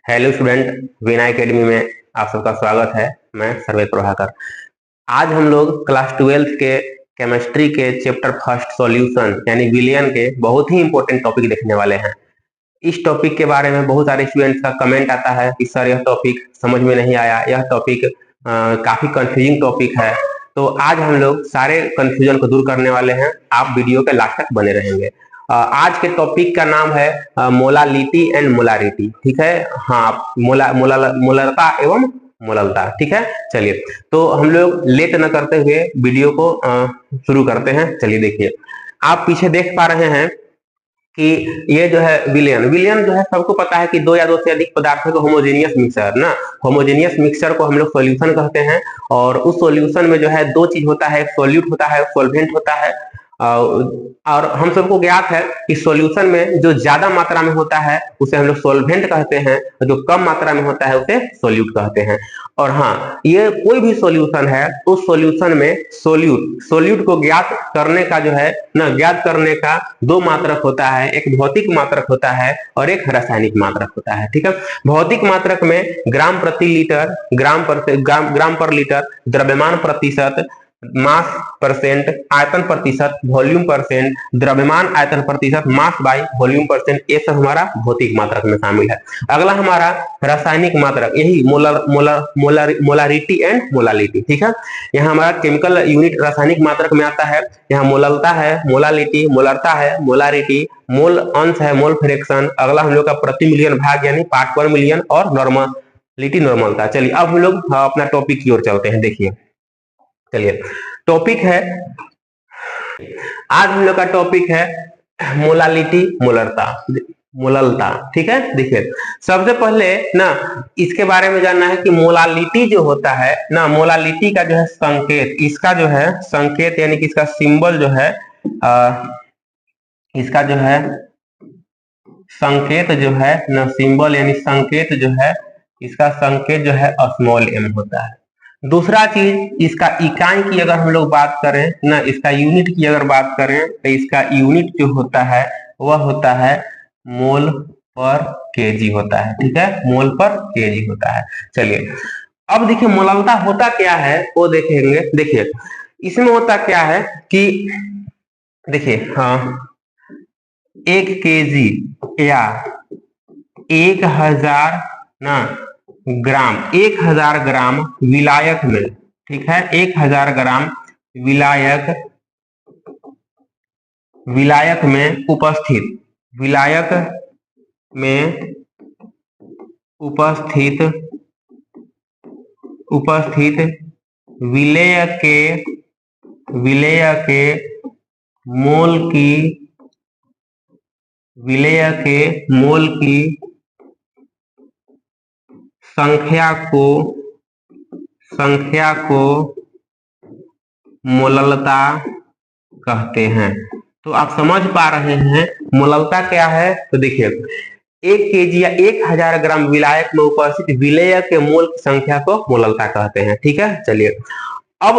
Hello student, Veena academy में आप सबका स्वागत है। मैं सर्वे प्रभाकर। आज हम लोग क्लास 12th के केमिस्ट्री के चैप्टर फर्स्ट सॉल्यूशन यानी विलियन के बहुत ही इंपॉर्टेंट टॉपिक देखने वाले हैं। इस टॉपिक के बारे में बहुत सारे स्टूडेंट्स का कमेंट आता है कि सर यह टॉपिक समझ में नहीं आया, यह टॉपिक काफी कंफ्यूजिंग टॉपिक है। तो आज हम लोग सारे कंफ्यूजन को दूर करने वाले हैं। आप वीडियो के लास्ट तक बने रहेंगे। आज के टॉपिक का नाम है मोलालिटी एंड मोलारिटी। ठीक है, हाँ, मोलरता एवं मोललता। ठीक है, चलिए तो हम लोग लेट न करते हुए वीडियो को शुरू करते हैं। चलिए देखिए, आप पीछे देख पा रहे हैं कि ये जो है विलियन विलियन जो है सबको पता है कि दो या दो से अधिक पदार्थों का होमोजेनियस मिक्सचर ना। होमोजेनियस मिक्सचर को हम लोग सॉल्यूशन कहते हैं। और उस सॉल्यूशन में जो है दो चीज होता है, एक सॉल्यूट होता है, सॉल्वेंट होता है। और हम सबको ज्ञात है कि सॉल्यूशन में जो ज्यादा मात्रा में होता है उसे हम लोग सॉल्वेंट कहते हैं, और जो कम मात्रा में होता है उसे सॉल्यूट कहते हैं। और हाँ, ये कोई भी सॉल्यूशन है, उस सॉल्यूशन में सोल्यूट को ज्ञात करने का जो है ना, ज्ञात करने का दो मात्रक होता है। एक भौतिक मात्रक होता है और एक रासायनिक मात्रक होता है। ठीक है, भौतिक मात्रक में ग्राम प्रति लीटर, ग्राम पर लीटर, द्रव्यमान प्रतिशत, मास परसेंट, आयतन प्रतिशत, वॉल्यूम परसेंट, द्रव्यमान आयतन प्रतिशत, मास बाई वॉल्यूम परसेंट, ये सब हमारा भौतिक मात्रक में शामिल है। अगला हमारा रासायनिक मात्रक, यही मोलारिटी एंड मोलालिटी। ठीक है, यहाँ हमारा केमिकल यूनिट रासायनिक मात्रक में आता है। यहाँ मोललता है, मोलालिटी, मोलरता है, मोलारिटी, मोल अंश है, मोल फ्रैक्शन। अगला हम लोग का प्रति मिलियन भाग यानी पार्ट पर मिलियन, और नॉर्मलिटी, नॉर्मलता। चलिए अब हम लोग अपना टॉपिक की ओर चलते हैं। देखिए, चलिए टॉपिक है, आज हम लोग का टॉपिक है मोलालिटी, मोललता। ठीक है, देखिए सबसे पहले ना इसके बारे में जानना है कि मोलालिटी जो होता है ना, मोलालिटी का जो है संकेत, इसका जो है संकेत यानी कि इसका सिंबल जो है इसका जो है संकेत जो है ना, सिंबल यानी संकेत जो है, इसका संकेत जो है स्मॉल एम होता है। दूसरा चीज, इसका इकाई की अगर हम लोग बात करें ना, इसका यूनिट की अगर बात करें तो इसका यूनिट जो होता है वह होता है मोल पर केजी होता है। ठीक है, मोल पर केजी होता है। चलिए अब देखिए मोललता होता क्या है वो देखेंगे। देखिए इसमें होता क्या है कि देखिए, हाँ, 1 केजी या 1000 ना ग्राम, 1000 ग्राम विलायक में, ठीक है, 1000 ग्राम विलायक में उपस्थित, विलायक में उपस्थित विलेय के मोल की संख्या को मोललता कहते हैं। तो आप समझ पा रहे हैं मोललता क्या है। तो देखिए 1 केजी या 1000 ग्राम विलायक में उपस्थित विलेय के मोल की संख्या को मोललता कहते हैं। ठीक है, चलिए अब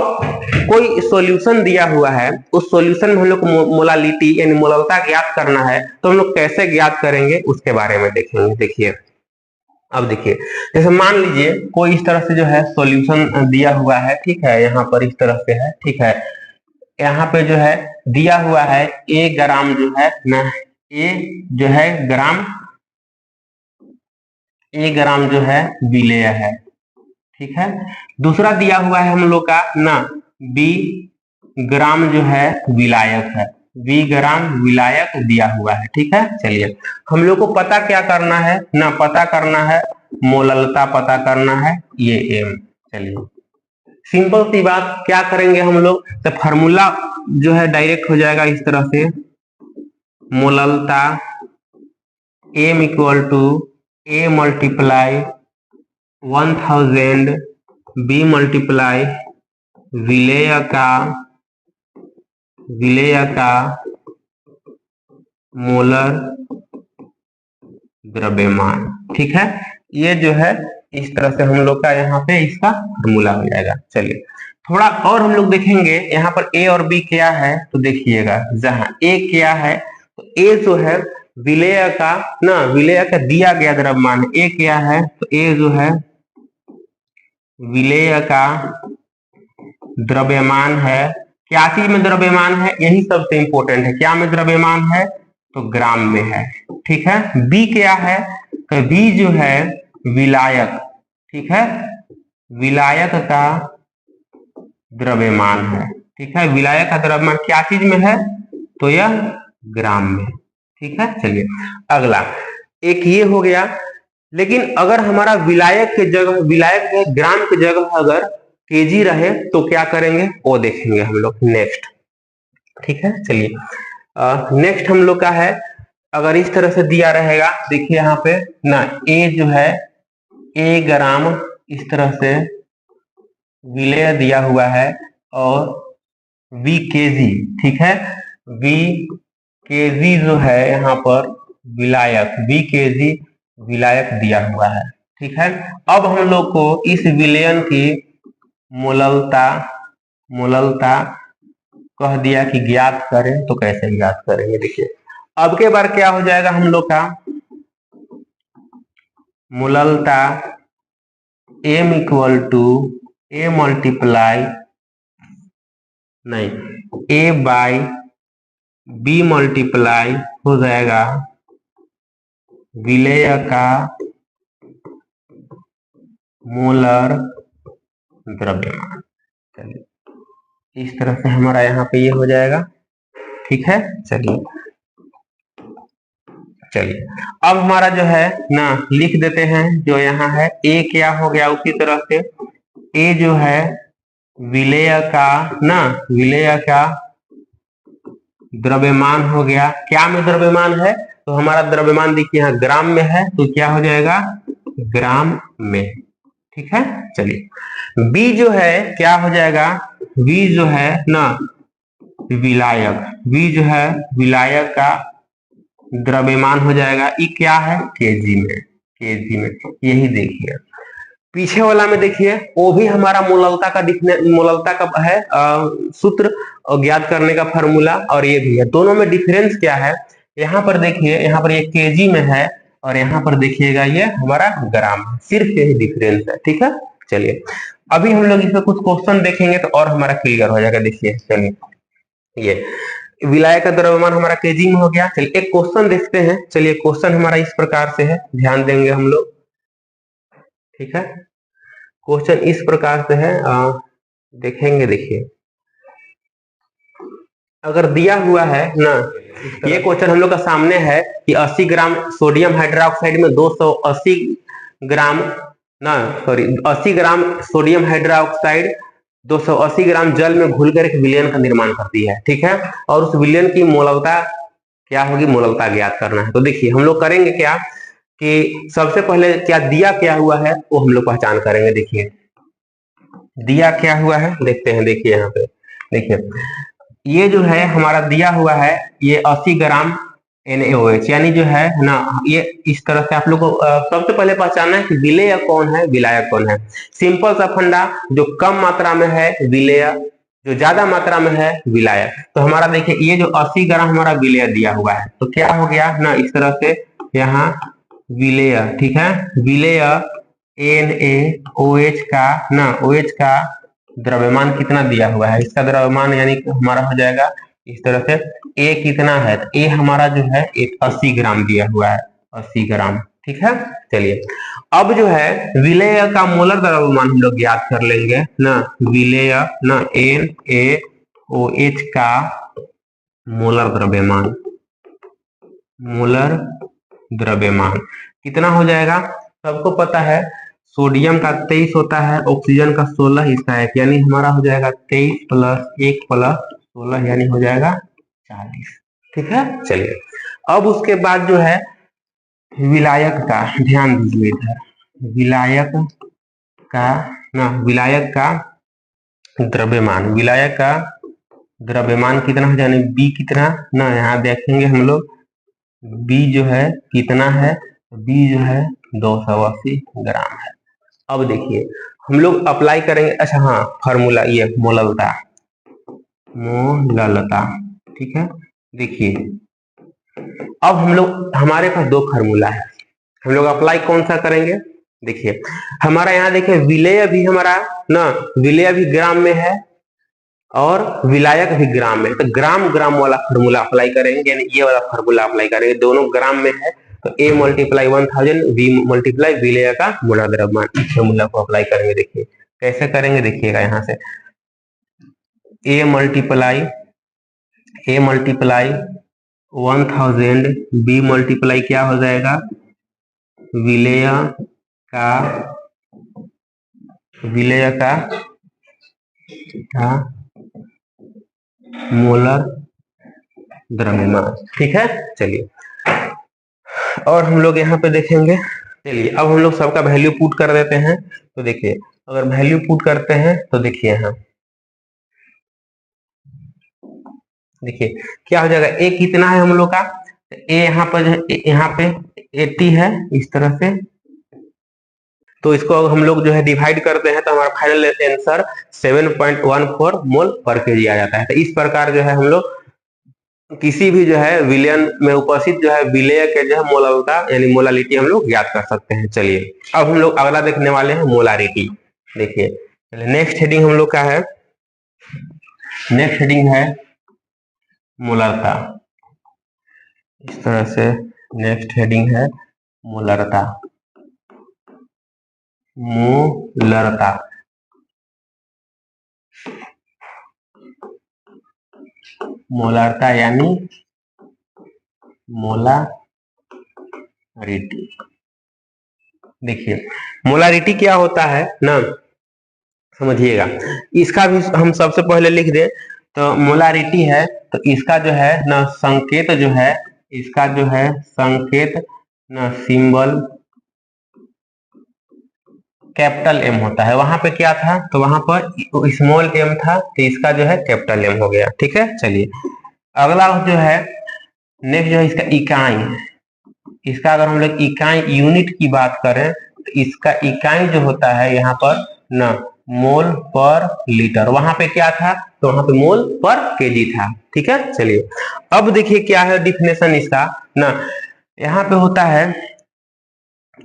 कोई सॉल्यूशन दिया हुआ है, उस सॉल्यूशन में हम लोग मोलालिटी यानी मोललता ज्ञात करना है, तो हम लोग कैसे ज्ञात करेंगे उसके बारे में देखेंगे। देखिए अब देखिए, जैसे मान लीजिए कोई इस तरह से जो है सॉल्यूशन दिया हुआ है, ठीक है, यहाँ पर इस तरह से है, ठीक है, यहाँ पे जो है दिया हुआ है 1 ग्राम जो है ना, जो है एक ग्राम जो है विलेय है। ठीक है, दूसरा दिया हुआ है हम लोग का ना बी ग्राम जो है विलायक है, 20 ग्राम विलायक दिया हुआ है। ठीक है, चलिए हम लोग को पता क्या करना है ना, पता करना है मोललता, पता करना है ये एम। चलिए सिंपल सी बात, क्या करेंगे हम लोग, तो फार्मूला जो है डायरेक्ट हो जाएगा इस तरह से, मोललता M equal to A multiply 1000 B multiply विलेय का मोलर द्रव्यमान। ठीक है, ये जो है इस तरह से हम लोग का यहाँ पे इसका फॉर्मूला हो जाएगा। चलिए थोड़ा और हम लोग देखेंगे यहाँ पर ए और बी क्या है, तो देखिएगा जहाँ ए क्या है, तो ए जो है विलेय का ना, विलेय का दिया गया द्रव्यमान है, ए क्या है, तो ए जो है विलेय का द्रव्यमान है। क्या चीज में द्रव्यमान है, यही सबसे इंपॉर्टेंट है, क्या में द्रव्यमान है, तो ग्राम में है। ठीक है, बी क्या है, तो बी जो है विलायक, ठीक है, विलायक का द्रव्यमान है। ठीक है, विलायक का द्रव्यमान क्या चीज में है, तो यह ग्राम में। ठीक है, चलिए अगला, एक ये हो गया। लेकिन अगर हमारा विलायक के जगह, विलायक के ग्राम की जगह अगर केजी रहे तो क्या करेंगे, वो देखेंगे हम लोग नेक्स्ट। ठीक है, चलिए नेक्स्ट हम लोग का है, अगर इस तरह से दिया रहेगा, देखिए यहाँ पे ना, ए जो है ए ग्राम इस तरह से विलेय दिया हुआ है, और वी केजी, ठीक है, वी केजी जो है यहाँ पर विलायक, वी केजी विलायक दिया हुआ है। ठीक है, अब हम लोग को इस विलयन की मोललता, मोललता कह दिया कि ज्ञात करें, तो कैसे ज्ञात करेंगे, देखिए अब के बार क्या हो जाएगा हम लोग का, मोललता m equal to A multiply, नहीं, a बाई b मल्टीप्लाई हो जाएगा विलेय का मोलर द्रव्यमान। चलिए इस तरह से हमारा यहाँ पे ये हो जाएगा। ठीक है, चलिए चलिए अब हमारा जो है ना लिख देते हैं, जो यहाँ है ए क्या हो गया, उसी तरह से ए जो है विलेय का ना, विलेय का द्रव्यमान हो गया। क्या में द्रव्यमान है, तो हमारा द्रव्यमान देखिए यहाँ ग्राम में है, तो क्या हो जाएगा, ग्राम में। ठीक है, चलिए बी जो है क्या हो जाएगा, वी जो है ना विलायक, वी जो है विलायक का द्रव्यमान हो जाएगा, ई क्या है, केजी में, केजी में। यही देखिए पीछे वाला में देखिए, वो भी हमारा मोललता का दिखने, मोललता का है सूत्र ज्ञात करने का फार्मूला, और ये भी है। दोनों में डिफरेंस क्या है, यहाँ पर देखिए, यहाँ पर ये केजी में है, और यहाँ पर देखिएगा ये हमारा ग्राम है, सिर्फ यही डिफरेंस है। ठीक है, चलिए अभी हम लोग इसमें कुछ क्वेश्चन देखेंगे तो और हमारा क्लियर हो जाएगा। देखिए चलिए, ये विलायक का द्रव्यमान हमारा केजी में हो गया। चलिए एक क्वेश्चन देखते हैं। चलिए क्वेश्चन हमारा इस प्रकार से है, ध्यान देंगे हम लोग। ठीक है, क्वेश्चन इस प्रकार से है, देखेंगे। देखिए अगर दिया हुआ है ना, ये क्वेश्चन हम लोग का सामने है कि 80 ग्राम सोडियम हाइड्रोक्साइड में 280 ग्राम ना, सॉरी 80 ग्राम सोडियम हाइड्रोक्साइड 280 ग्राम जल में घुलकर एक विलयन का निर्माण करती है। ठीक है, और उस विलयन की मोललता क्या होगी, मोललता ज्ञात करना है। तो देखिए हम लोग करेंगे क्या कि सबसे पहले क्या दिया क्या हुआ है वो हम लोग पहचान करेंगे। देखिए दिया क्या हुआ है, देखते हैं। देखिए यहाँ पे देखिए, ये जो है हमारा दिया हुआ है, ये 80 ग्राम NaOH, यानी जो है ना, ये इस तरह से आप लोग को सबसे पहले पहचानना है कि विलेय कौन है, विलायक कौन है। सिंपल सा फंडा, जो कम मात्रा में है विलेय, जो ज्यादा मात्रा में है विलायक। तो हमारा देखिए ये जो 80 ग्राम हमारा विलेय दिया हुआ है, तो क्या हो गया ना, इस तरह से यहाँ विलेय, ठीक है, विलेय NaOH का ना, OH का द्रव्यमान कितना दिया हुआ है, इसका द्रव्यमान यानी हमारा हो जाएगा इस तरह से। ए कितना है, तो ए हमारा जो है 80 ग्राम दिया हुआ है, 80 ग्राम। ठीक है, चलिए अब जो है विलेय का मोलर द्रव्यमान हम लोग ज्ञात कर लेंगे ना, विलेय ना NaOH का मोलर द्रव्यमान, मोलर द्रव्यमान कितना हो जाएगा, सबको पता है सोडियम का 23 होता है, ऑक्सीजन का 16, इसका 1, यानी हमारा हो जाएगा 23 + 1 + 16, यानी हो जाएगा 40। ठीक है, चलिए अब उसके बाद जो है विलायक का, ध्यान दीजिए इधर, विलायक का ना, विलायक का द्रव्यमान, विलायक का द्रव्यमान कितना है, यानी बी कितना ना, यहाँ देखेंगे हम लोग बी जो है कितना है, बी जो है 280 ग्राम है। अब देखिए हम लोग अप्लाई करेंगे, अच्छा हाँ फार्मूला, ये मोललता, मोललता। ठीक है, देखिए अब हम लोग, हमारे पास दो फार्मूला है, हम लोग अप्लाई कौन सा करेंगे? देखिए हमारा यहाँ देखिए विलेय भी हमारा ना, विलेय भी ग्राम में है और विलायक भी ग्राम में, तो ग्राम ग्राम वाला फार्मूला अप्लाई करेंगे, यानी ये वाला फार्मूला अप्लाई करेंगे, दोनों ग्राम में है, तो A मल्टीप्लाई 1000 V मल्टीप्लाई विलेय का मोलार द्रव्यमान, इस फार्मूला को अप्लाई करेंगे। देखिए कैसे करेंगे, देखिएगा यहाँ से A मल्टीप्लाई 1000 B मल्टीप्लाई क्या हो जाएगा, विलेय का मोलर द्रव्यमान। ठीक है, चलिए और हम लोग यहाँ पे देखेंगे, चलिए अब हम लोग सबका वैल्यू पुट कर देते हैं। तो देखिए अगर वैल्यू पुट करते हैं तो देखिए यहाँ देखिए क्या हो जाएगा, ए कितना है हम लोग का, ए यहाँ पर, यहाँ पे 80 है इस तरह से, तो इसको हम लोग जो है डिवाइड करते हैं तो हमारा फाइनल आंसर 7.14 मोल पर केजी आ जाता है। तो इस प्रकार जो है हम लोग किसी भी जो है विलयन में उपस्थित जो है विलेय के जो है मोलरता यानी मोलालिटी हम लोग ज्ञात कर सकते हैं। चलिए अब हम लोग अगला देखने वाले हैं मोलारिटी। देखिए चलिए नेक्स्ट हेडिंग हम लोग का है, नेक्स्ट हेडिंग है मोलरता। इस तरह से नेक्स्ट हेडिंग है मोलरता। मोलरता मोलरता यानी मोलारिटी। देखिए मोलारिटी क्या होता है ना, समझिएगा, इसका भी हम सबसे पहले लिख दें तो मोलारिटी है, तो इसका जो है ना संकेत जो है, इसका जो है संकेत ना सिंबल कैपिटल एम होता है। वहां पे क्या था, तो वहां पर स्मॉल एम था, तो इसका जो है कैपिटल एम हो गया। ठीक है, चलिए अगला जो है नेक्स्ट जो है इसका इकाई, इसका अगर हम लोग इकाई यूनिट की बात करें तो इसका इकाई जो होता है यहाँ पर ना मोल पर लीटर, वहां पे क्या था, तो वहां पे मोल पर केजी था। ठीक है, चलिए अब देखिए क्या है डिफिनेशन इसका ना, यहाँ पे होता है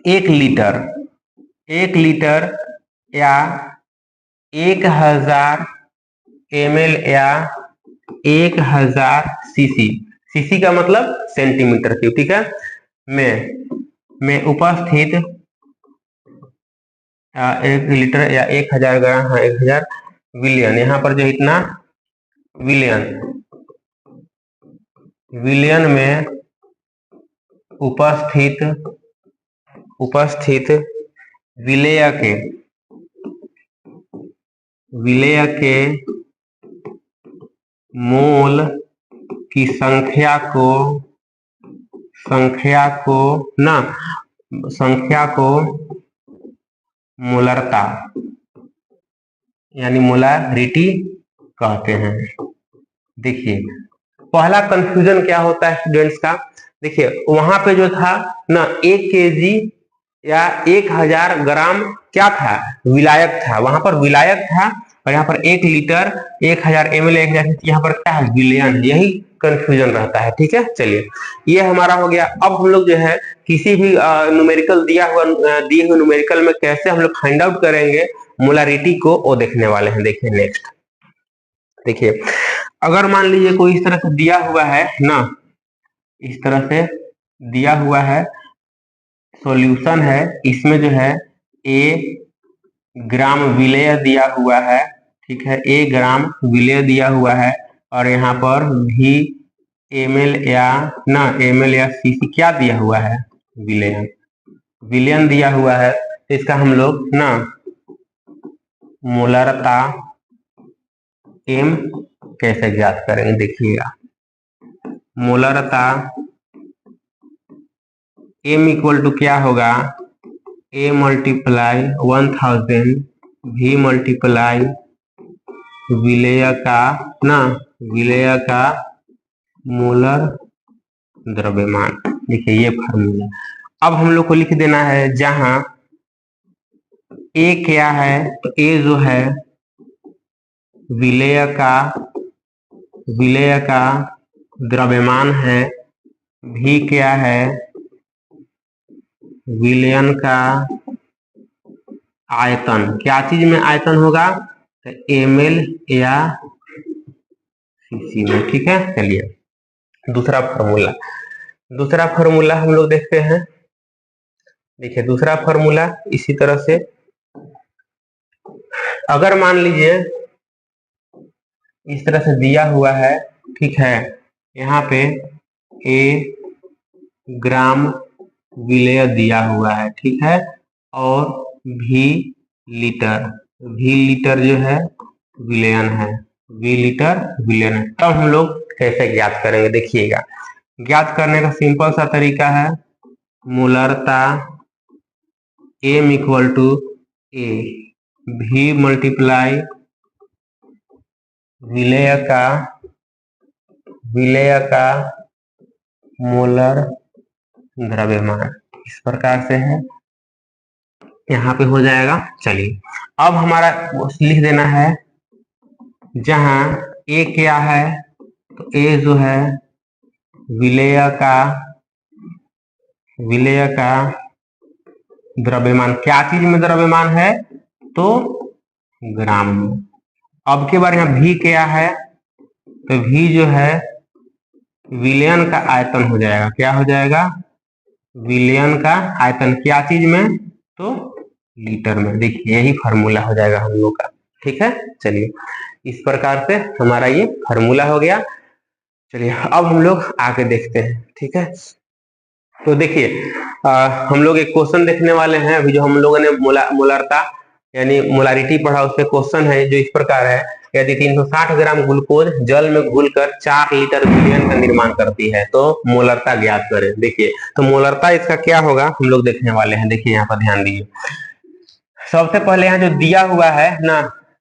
1 लीटर या 1000 ml या 1000 सीसी, सीसी का मतलब सेंटीमीटर क्यूब, ठीक है, में उपस्थित 1 लीटर या 1000 ग्राम, 1000 विलियन, यहाँ पर जो इतना विलियन में उपस्थित विलेय के मोल की संख्या को मोलरता यानी मोलारिटी कहते हैं। देखिए पहला कंफ्यूजन क्या होता है स्टूडेंट्स का, देखिए वहां पे जो था ना 1 केजी या 1000 ग्राम क्या था, विलायक था, वहां पर विलायक था, और यहाँ पर 1 लीटर 1000 ml, यहाँ पर क्या है विलियन, यही कंफ्यूजन रहता है। ठीक है, चलिए ये हमारा हो गया। अब हम लोग जो है किसी भी न्यूमेरिकल दिए हुए न्यूमेरिकल में कैसे हम लोग फाइंड आउट करेंगे मोलारिटी को, वो देखने वाले हैं। देखिए नेक्स्ट, देखिए अगर मान लीजिए कोई इस तरह से दिया हुआ है ना, इस तरह से दिया हुआ है सॉल्यूशन है, इसमें जो है A ग्राम विलेय दिया हुआ है, ठीक है, A ग्राम विलेय दिया हुआ है, और यहाँ पर भी ml या ना ml या cc क्या दिया हुआ है, विलियन दिया हुआ है, तो इसका हम लोग ना मोलरता m कैसे ज्ञात करेंगे, देखिएगा मोलरता m इक्वल टू क्या होगा, A मल्टीप्लाई 1000 V मल्टीप्लाई विलेय का मोलर द्रव्यमान। देखिए ये फार्मूला अब हम लोग को लिख देना है, जहां A क्या है, तो A जो है विलेय का द्रव्यमान है, भी क्या है, विलयन का आयतन। क्या चीज में आयतन होगा, तो ml या cc में। ठीक है, चलिए दूसरा फॉर्मूला हम लोग देखते हैं। देखिए दूसरा फॉर्मूला इसी तरह से, अगर मान लीजिए इस तरह से दिया हुआ है, ठीक है, यहाँ पे a ग्राम विलेय दिया हुआ है, ठीक है, और v लीटर जो है विलयन है, v लीटर विलयन है। तब हम लोग कैसे ज्ञात करेंगे, देखिएगा। ज्ञात करने का सिंपल सा तरीका है, मोलरता m equal to a, v multiply विलेय का मोलर द्रव्यमान, इस प्रकार से है, यहाँ पे हो जाएगा। चलिए अब हमारा लिख देना है, जहां a क्या है, तो a जो है विलेय का द्रव्यमान। क्या चीज में द्रव्यमान है, तो ग्राम में। अब के बार यहाँ v क्या है, तो v जो है विलयन का आयतन हो जाएगा। क्या हो जाएगा, विलयन का आयतन। क्या चीज में, तो लीटर में। देखिए यही फार्मूला हो जाएगा हम लोग का। ठीक है, चलिए इस प्रकार से हमारा ये फार्मूला हो गया। चलिए अब हम लोग आगे देखते हैं। ठीक है, तो देखिए हम लोग एक क्वेश्चन देखने वाले हैं अभी, जो हम लोगों ने मोलारता यानी मोलारिटी पढ़ा, उससे क्वेश्चन है जो इस प्रकार है, यदि 360 ग्राम ग्लूकोज जल में घुलकर 4 लीटर विलयन का निर्माण करती है तो मोलरता ज्ञात करें। देखिए तो मोलरता इसका क्या होगा हम लोग देखने वाले हैं। देखिए यहाँ पर ध्यान दीजिए, सबसे पहले यहाँ जो दिया हुआ है ना,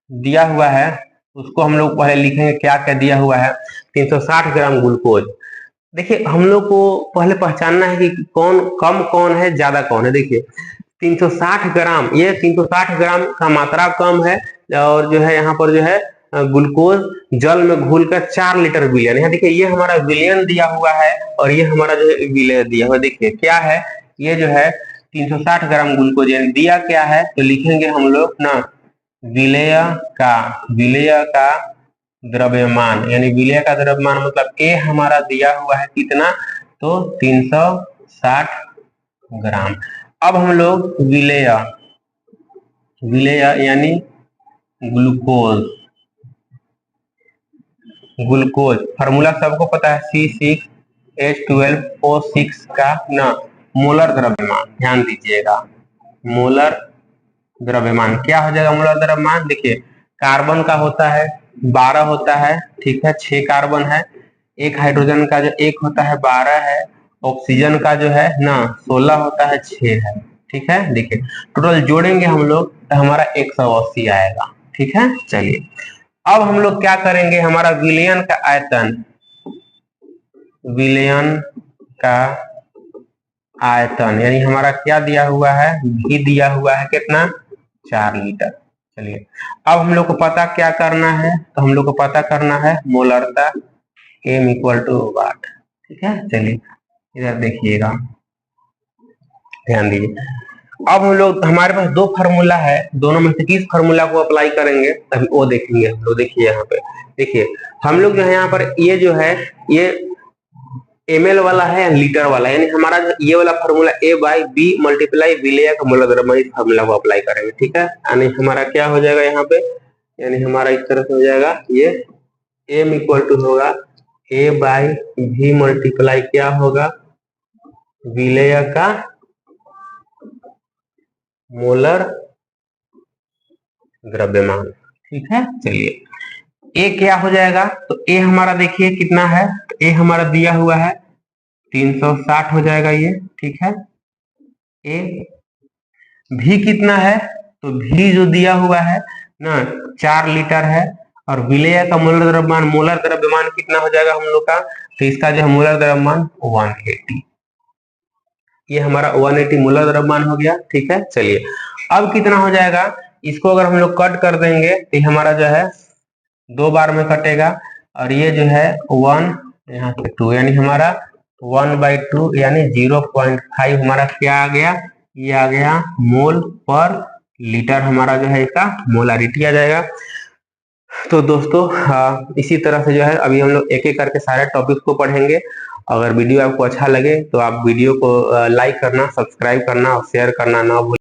दिया हुआ है उसको हम लोग पहले लिखेंगे। क्या क्या दिया हुआ है, 360 ग्राम ग्लूकोज। देखिए हम लोग को पहले पहचानना है कि कौन कम कौन है, ज्यादा कौन है। देखिए 360 ग्राम, ये 360 ग्राम का मात्रा कम है, और जो है यहाँ पर जो है ग्लूकोज जल में घुलकर 4 लीटर विलयन। यहाँ देखिए ये हमारा विलयन दिया हुआ है और ये हमारा जो है विलय दिया हुआ। देखिए क्या है, ये जो है 360 ग्राम ग्लूकोज दिया क्या है, तो लिखेंगे हम लोग ना विलय का द्रव्यमान, यानी विलय का द्रव्यमान मतलब ए हमारा दिया हुआ है कितना, तो 360 ग्राम। अब हम लोग विलय यानी ग्लूकोज फार्मूला सबको पता है, C6H12O6 का ना मोलर द्रव्यमान। ध्यान दीजिएगा, मोलर द्रव्यमान क्या हो जाएगा, मोलर द्रव्यमान। देखिए कार्बन का होता है 12 होता है, ठीक है, 6 कार्बन है, एक हाइड्रोजन का जो एक होता है 12 है, ऑक्सीजन का जो है ना 16 होता है, 6 है। ठीक है, देखिए टोटल जोड़ेंगे हम लोग तो हमारा 180 आएगा। ठीक है, चलिए अब हम लोग क्या करेंगे, हमारा विलयन का आयतन यानी हमारा क्या दिया हुआ है, भी दिया हुआ है कितना, 4 लीटर। चलिए अब हम लोग को पता क्या करना है, तो हम लोग को पता करना है मोलरता m इक्वल टू वाट। ठीक है, चलिए इधर देखिएगा, ध्यान दीजिए। अब हम लोग, हमारे पास दो फार्मूला है, दोनों में से किस फार्मूला को अप्लाई करेंगे अभी वो देखेंगे हम लोग। देखिए यहाँ पे, देखिए हम लोग जो है यहाँ पर ये जो है ये ml वाला है या लीटर वाला, यानी हमारा ये वाला फार्मूला A/B मल्टीप्लाई विलय का मोलर द्रव्यमान, इस फार्मूला को अप्लाई करेंगे। ठीक है, यानी हमारा क्या हो जाएगा यहाँ पे, यानी हमारा इस तरह से हो जाएगा, ये m इक्वल टू होगा A/V मल्टीप्लाई क्या होगा, विलय का मोलर द्रव्यमान। ठीक है, चलिए ए क्या हो जाएगा, तो ए हमारा देखिए कितना है, तो ए हमारा दिया हुआ है 360 हो जाएगा ये। ठीक है, ए भी कितना है, तो भी जो दिया हुआ है ना 4 लीटर है, और विलय का मोलर द्रव्यमान कितना हो जाएगा हम लोग का, तो इसका जो है मोलर द्रव्यमान 180, ये हमारा 180 मोलर द्रव्यमान हो गया। ठीक है, चलिए अब कितना हो जाएगा, इसको अगर हम लोग कट कर देंगे तो ये हमारा जो है 2 बार में कटेगा, और ये जो है 1 यहाँ से 2, यानी हमारा 1/2 यानी 0.5 हमारा क्या आ गया, ये आ गया मोल पर लीटर, हमारा जो है इसका मोलारिटी आ जाएगा। तो दोस्तों इसी तरह से जो है अभी हम लोग एक एक करके सारे टॉपिक को पढ़ेंगे। अगर वीडियो आपको अच्छा लगे तो आप वीडियो को लाइक करना, सब्सक्राइब करना और शेयर करना ना भूलें।